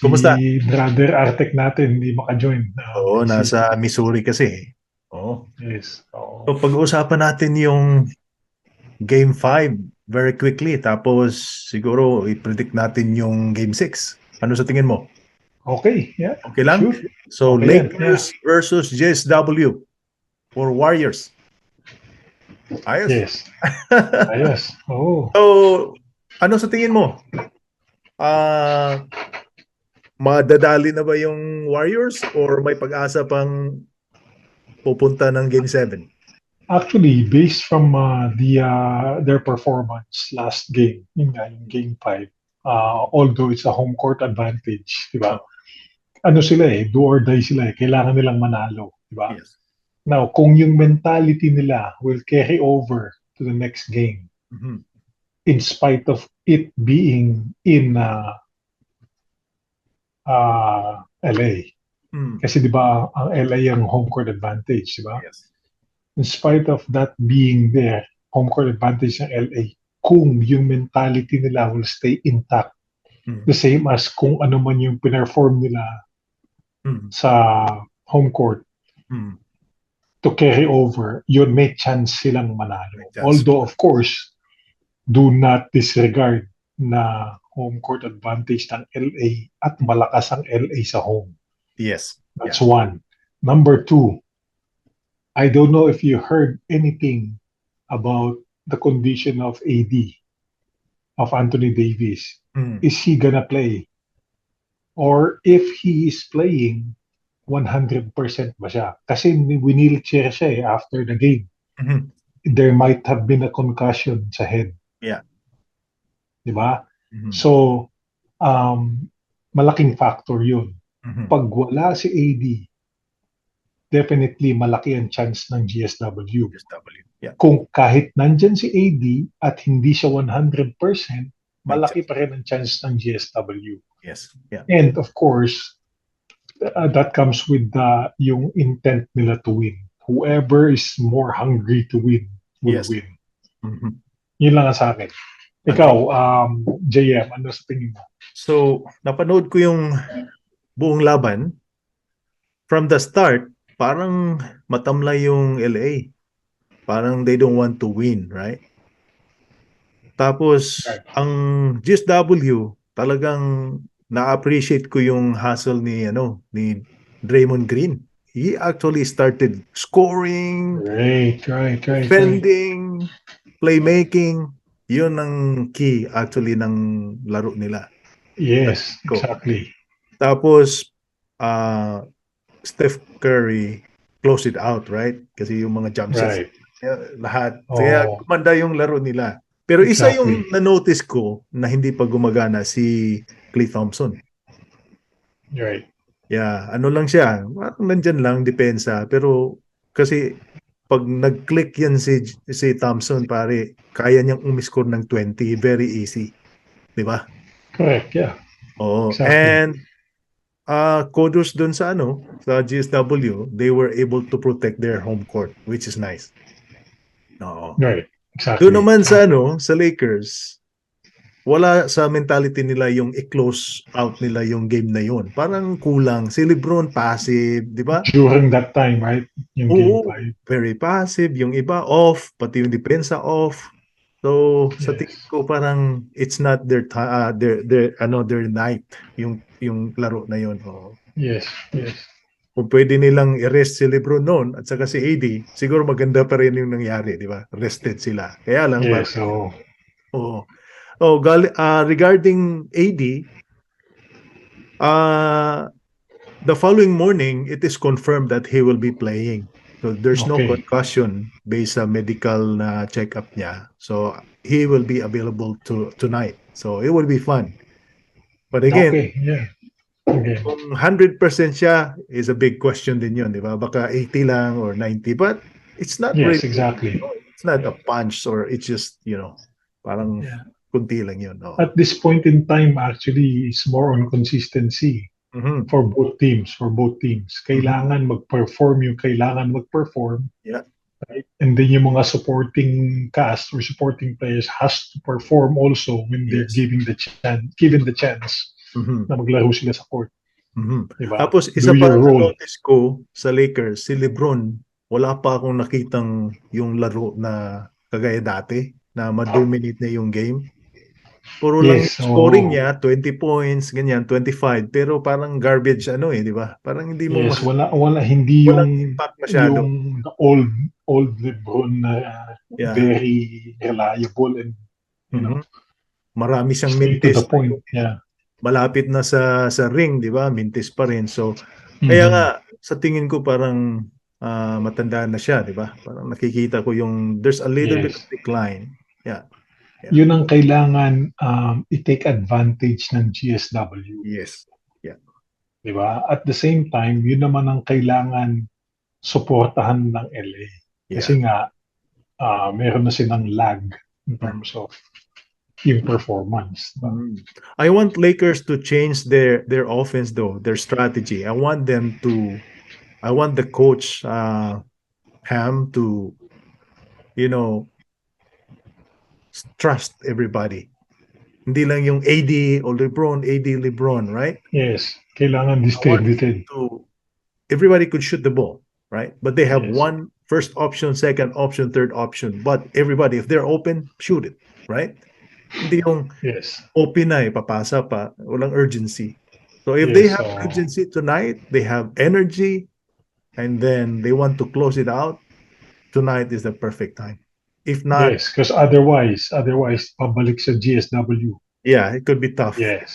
Kumusta? brother Artek natin hindi maka-join. Oo, Busy. nasa Missouri kasi. Oo. Yes. Oo. So pag-uusapan natin yung Game 5 very quickly. Tapos siguro i-predict natin yung Game 6. Ano sa tingin mo? Okay, yeah. Okay lang? Sure. So Okay yan. Yeah. Lakers versus JSW for Warriors. Ayos. Yes. Ayos. Oo. So, ano sa tingin mo? Ah, madadali na ba yung Warriors or may pag-asa pang pupunta ng Game 7? Actually, based from their performance last game, yung game 5, although it's a home court advantage, di ba? Oh, Ano sila do or die sila eh. Kailangan nilang manalo, di ba? yes. Now, kung yung mentality nila will carry over to the next game, Mhm. in spite of it being in LA. Mm. Kasi di ba ang LA ang home court advantage, di ba? Yes. In spite of that being there, home court advantage ng LA, kung yung mentality nila will stay intact, Mm. the same as kung ano man yung pinerform nila Mm. sa home court Mm. to carry over, yun may chance silang May manalo. chance. Although, of course, do not disregard na home court advantage ng LA at malakas ang LA sa home. Yes. That's Yeah. one. Number two, I don't know if you heard anything about the condition of AD, of Anthony Davis. Mm. Is he gonna play? Or if he is playing, 100% ba siya? Kasi winilchair siya after the game. Mhm. There might have been a concussion sa head. Yeah. Di ba? Mhm. So, um, malaking factor yun. Mhm. Pag wala si AD, definitely malaki ang chance ng GSW. SW. Yeah. Kung kahit nandyan si AD at hindi siya 100%, May malaki chance. pa rin ang chance ng GSW. Yes. Yeah. And of course, that comes with yung intent nila to win. Whoever is more hungry to win will Yes. win. Mhm. Yun lang ang sa akin. Ikaw, Agree. JM, ano sa tingin mo? So, napanood ko yung buong laban. From the start, parang matamlay yung LA. Parang they don't want to win, right? Tapos, Right. ang GSW, talagang na-appreciate ko yung hustle ni Draymond Green. He actually started scoring, Right. defending, playmaking. Yun ang key actually ng laro nila. Yes, Ko. exactly. Tapos, uh, Steph Curry close it out, right? Kasi yung mga jump shots, Right. lahat. Kaya Oh, kumanda yung laro nila. Pero isa exactly. yung na-notice ko na hindi pa gumagana si Klay Thompson. Right. Yeah, ano lang siya, parang nandyan lang, depensa. Pero kasi pag nag-click yan si Thompson, pare, kaya niyang umiscore ng 20, very easy. Di ba? Correct. Yeah, Oo. exactly. And kudos dun sa GSW, they were able to protect their home court, which is nice. Oo. Right. Doon Exactly. naman sa Lakers, wala sa mentality nila yung i-close out nila yung game na yun. Parang kulang. Si LeBron passive, di ba? During that time, right? Yung game Oo, 5. very passive. Yung iba off, pati yung depensa off. So, sa Yes. tingin ko parang it's not their night yung laro na yun. Oo. Yes. Kung pwede nilang i-rest si LeBron noon at saka si AD, siguro maganda pa rin yung nangyari, di ba? Rested sila. Kaya lang, Yes. parang, So, oh, regarding AD, uh, the following morning, it is confirmed that he will be playing. So there's no okay. concussion based sa medical na check-up niya. So he will be available tonight. So it will be fun. But again, Okay. Yeah. Okay. kung 100% siya is a big question din yun, di ba? Baka 80 lang or 90, but it's not Yes, really, exactly. it's not a punch or it's just, parang Yeah. kunti lang yun. Oh. At this point in time, actually, it's more on consistency Mhm. for both teams. Mhm. Kailangan mag-perform yung kailangan mag-perform. Yeah. Right? And then yung mga supporting cast or supporting players has to perform also when they're Yes. given the chance. Mhm. na maglaro sila sa court. Mhm. Diba? Tapos Do isa pa your role. na-notice ko sa Lakers, si LeBron, wala pa akong nakitang yung laro na kagaya dati na ma-dominate na yung game. Puro lang Yes, yung scoring so niya, 20 points, ganyan, 25, pero parang garbage ano di ba? Parang hindi mo yes, wala hindi walang yung impact masyado. old LeBron na Yeah. very reliable and you know Mhm. Marami siyang straight to the mintis na point. yung Yeah. malapit na sa ring, di ba? Mintis pa rin. So, kaya nga, Mhm. sa tingin ko parang matanda na siya, di ba? Parang nakikita ko yung there's a little bit of Yes. decline. Yeah, yeah. Yun ang kailangan i-take advantage ng GSW. Yes. Yeah. Di ba? At the same time, yun naman ang kailangan suportahan ng LA. Yeah. Kasi nga, meron na silang lag in Mhm. terms of yung performance. Diba? Mhm. I want Lakers to change their offense though, their strategy. I want the coach Ham to, you know, trust everybody. Hindi lang yung AD or LeBron, AD LeBron, right? Yes, kailangan I want him distributed. to everybody could shoot the ball, right? But they have Yes, one first option, second option, third option. But everybody, if they're open, shoot it, right? Hindi yung yes, open na papasa pa, walang urgency. So if they yes. have So, urgency tonight, they have energy, and then they want to close it out, tonight is the perfect time. If not, yes, because otherwise, pabalik sa GSW. yeah, it could be tough. Yes.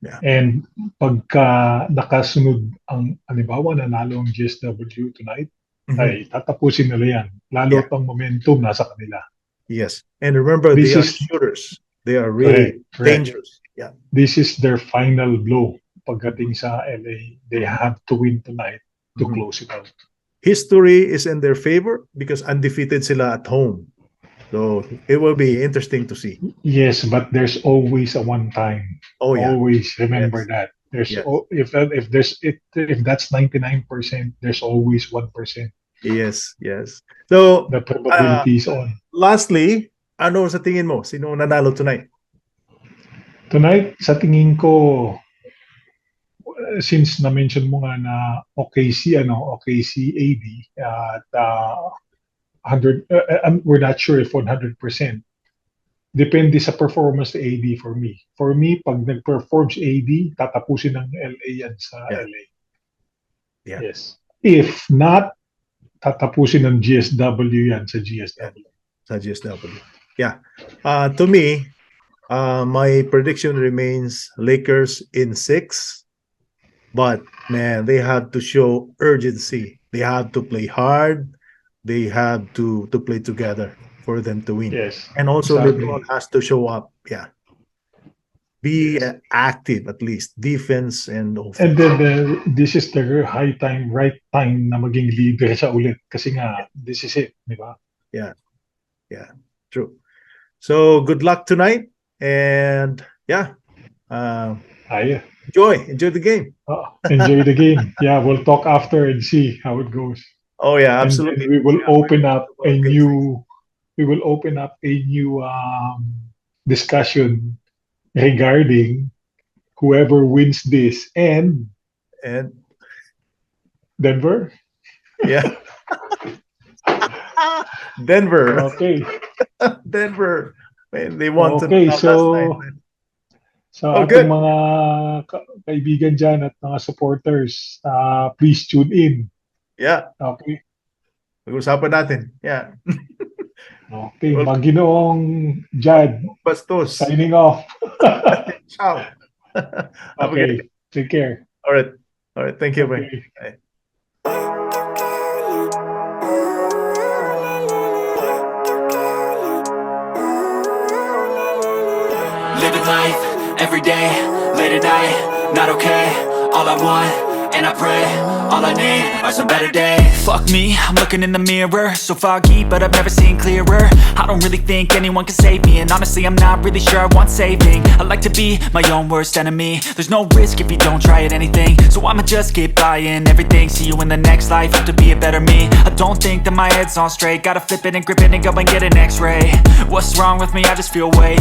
Yeah. And pagka nakasunod ang, halimbawa, nanalo ang GSW tonight, Mhm. ay tatapusin nila yan. Lalo Yeah. tong momentum nasa kanila. Yes. And remember, they This are is shooters. They are correct, really correct. dangerous. Yeah. This is their final blow. Pagdating sa LA, they have to win tonight to Mhm. close it out. History is in their favor because undefeated sila at home. So it will be interesting to see. Yes, but there's always a one time. Oh yeah. Always remember Yes. that. Yes. If that's 99%, there's always 1%. Yes. Yes. So The probability is on. lastly, ano sa tingin mo? Sino nanalo tonight? Tonight, sa tingin ko, since na-mention mo nga na OKC AD at 100, we're not sure if 100%. Depende sa performance ni AD for me. For me, pag nag-perform si AD, tatapusin ng LA yan sa Yeah. LA. Yeah. Yes. If not, tatapusin ng GSW yan sa GSW. Sa GSW. Yeah. To me, my prediction remains Lakers in 6. But man, they have to show urgency. They have to play hard. They have to play together for them to win. Yes. And also Exactly. LeBron has to show up. Yeah. Be active at least, defense and offense. And then this is the right time na maging leader siya ulit. Kasi nga, this is it, di ba? Yeah. Yeah. True. So good luck tonight. And yeah. Enjoy the game. Enjoy the game. Yeah, we'll talk after and see how it goes. Oh yeah, absolutely. And we will open up a new discussion regarding whoever wins this and Denver. Yeah. Denver. Okay. Denver. Man, they won okay, last night. So ating mga kaibigan dyan at mga supporters, please tune in. Yeah. Okay. Pag-usapan natin. Yeah. Okay. Maginoong Jad. Bastos. Signing off. Ciao. Okay. Take care. All right. Thank you. Okay. Bye. Living life, every day, late at night, not okay. All I want, and I pray, all I need are some better days. Fuck me, I'm looking in the mirror, so foggy, but I've never seen clearer. I don't really think anyone can save me, and honestly I'm not really sure I want saving. I like to be my own worst enemy. There's no risk if you don't try at anything, so I'ma just keep buying everything. See you in the next life, have to be a better me. I don't think that my head's on straight, gotta flip it and grip it and go and get an x-ray. What's wrong with me? I just feel weight